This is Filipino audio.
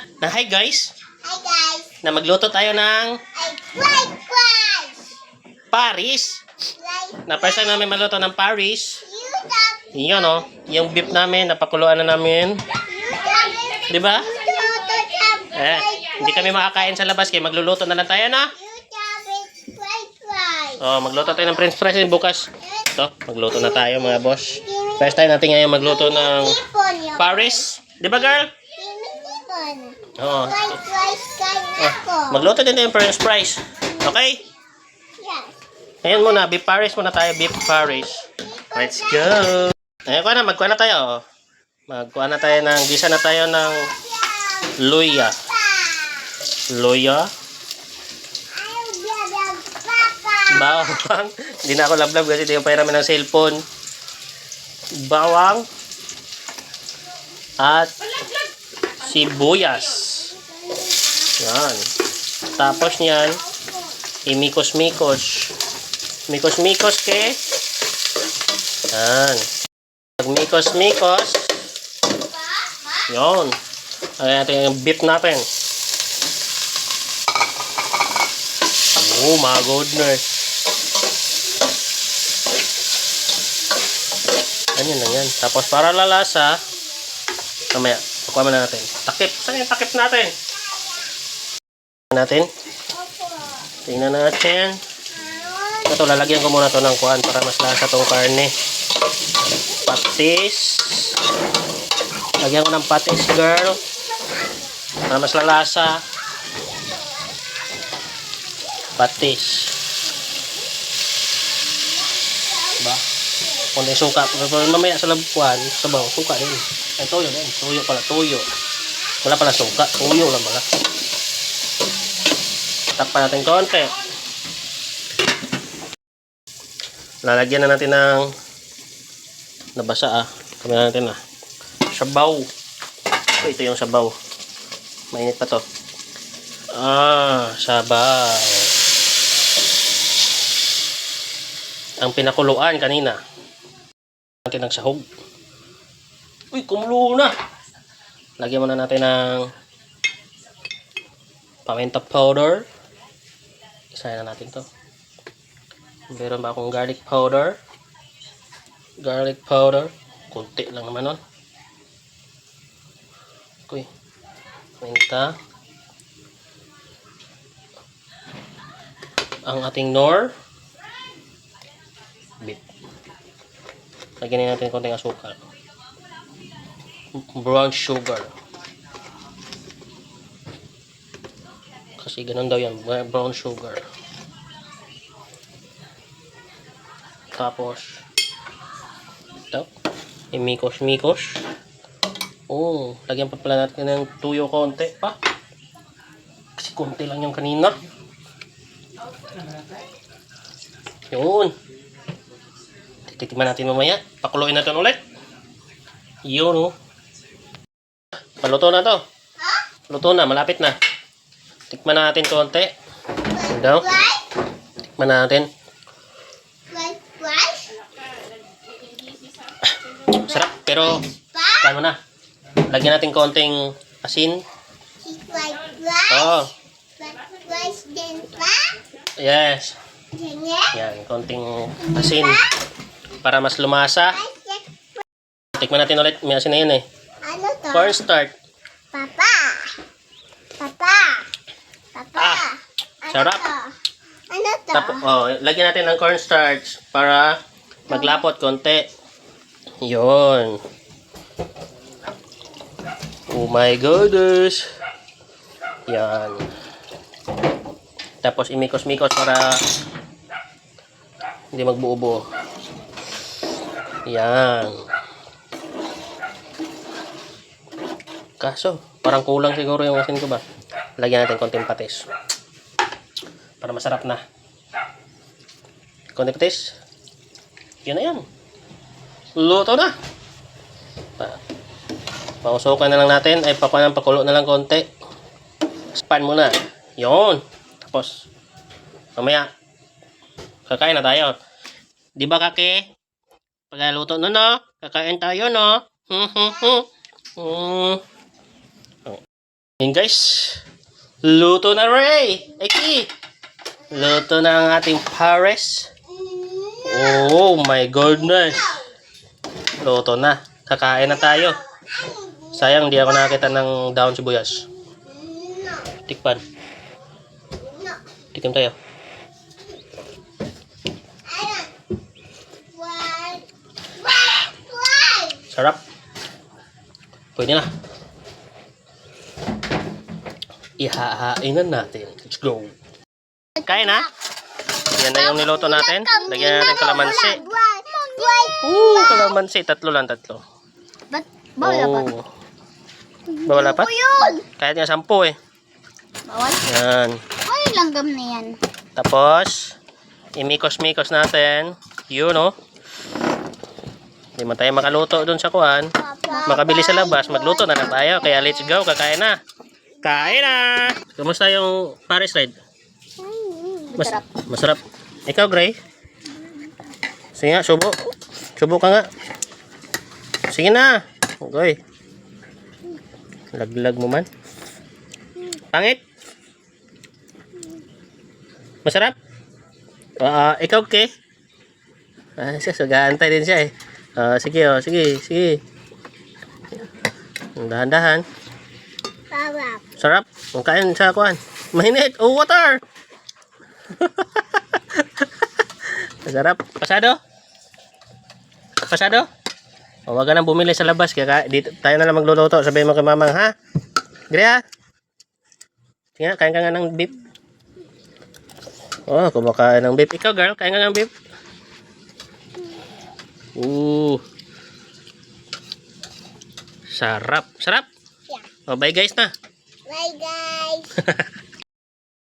Hi guys, Hi guys! na magluto tayo ng I fried rice! Paris. Na first time namin maluto ng Paris. Yun o, yung beef namin, napakuluan na namin. Di ba? Hindi kami makakain sa labas kaya magluluto na lang tayo na. Magluto tayo ng french fries bukas. Ito, magluto na tayo mga boss. First time natin ngayon magluto ng Paris. Di ba girl? Oo. Magluto din tayo ng french fries. Okay? Ayan muna, beef Paris muna tayo, beef Paris. Let's go! Ayan ko na, magkuha na tayo. Magkuha na tayo ng, gisa na tayo ng luya. Luya. Bawang. Hindi na ako lablab kasi di ko pairamin ng cellphone. Bawang. At sibuyas. Yan. Tapos niyan, imikos-mikos. Mikos-mikos ke. Yan. Pag-mikos-mikos. Yan. Ayan natin yung beef natin. Oh my goodness. Ganyan lang yan. Tapos para lalasa, mamaya, pakuha na natin. Takip. Saan yung takip natin? Tingnan natin. Ito, lalagyan ko muna to ng kuhan para mas lasa tong karne. Patis. Lagyan ko ng patis, girl. Para mas lalasa. Patis. Diba? Kunti suka. Mamaya sa labuan, sabaw, suka din. Ay, toyo din. Toyo pala, toyo. Wala pala suka. Toyo lang pala. Takpan natin konti. Lalagyan na natin ng nabasa kami na natin sabaw. Ito yung sabaw. Mainit pa to. Sabaw. Ang pinakuluan kanina. Natin ng sahog. Uy, kumulo na. Lagyan muna natin ng paminta powder. Isahin na natin to. Meron ba akong garlic powder? Garlic powder. Kunti lang naman nun. Okay. Paminta. Ang ating nor. Beef. Lagyan natin konting asukal. Brown sugar. Kasi ganun daw yan. Brown sugar. Tapos ito. Imikos-mikos. Lagyan pa pala natin ng tuyo konti pa. Kasi konti lang yung kanina. Yun. Titikman natin mamaya. Pakuluin natin ulit. Yun. Paluto na to. Luto na. Malapit na. Tikman natin konti. Daw. Tikman natin. Sarap. Pero paano na? Lagyan natin konting asin. Oo. Yes. Yan. Konting asin. Para mas lumasa. Tikman natin ulit. May asin na yun eh. Ano to? Cornstarch. Papa! Sarap. Ano to? Lagyan natin ng cornstarch para maglapot konti. Yun. Oh my goodness. Yan. Tapos imikos-mikos para hindi magbuo-buo. Yan. Kaso, parang kulang siguro yung asin ko ba? Lagyan natin konting patis. Para masarap na. Konting patis. Yun na yan. Luto na. Pausukan na lang natin. Ay, pakulo na lang konti. Span muna. Yun. Tapos, mamaya, kakain na tayo. Di ba kaki? Pagluto na no? Kakain tayo no? Ayan guys. Luto na Ray. Eki. Luto na ang ating pares. Oh my goodness. Luto na. Kakain na tayo. Sayang, hindi ako nakakita ng daon sibuyas. Tikpan. Tikim tayo. Sarap. Pwede na. Ihahainan natin. Let's go. Kain na. Yan na yung niluto natin. Lagyan natin kalamansi. Kalamansi. Tatlo lang, tatlo. Ba't bawal pa? Bawal pa? Kahit nga 10 eh. Bawal? Yan. Ay, langgam na yan. Tapos, imikos-mikos natin. Yun, oh. Hindi man tayo makaluto dun sa kuhan. Makabili sa labas. Magluto na lang tayo. Kaya let's go. Kakain na. Kain na! Kumusta yung Paris ride? Masarap. Ikaw, Gray? Sige nga, subo. Subo ka nga. Sige na. Okay. Laglag mo man. Pangit? Masarap? Ikaw, ke? Siya, sagaantay din siya eh. Sige, sige. Dahan-dahan. Sarap. Ang kain sa kuhan. Mainit. Oh, water! Masarap. Pasado? Huwag ka nang bumili sa labas. Kaya dito, tayo na lang magluluto. Sabihin mo kay mamang, ha? Gria? Sige nga, kain ka nga ng beef. Oh, kumakain ng beef. Ikaw, girl, kain ka ng beef. Sarap. Yeah. Oh, bye guys na. Bye, guys.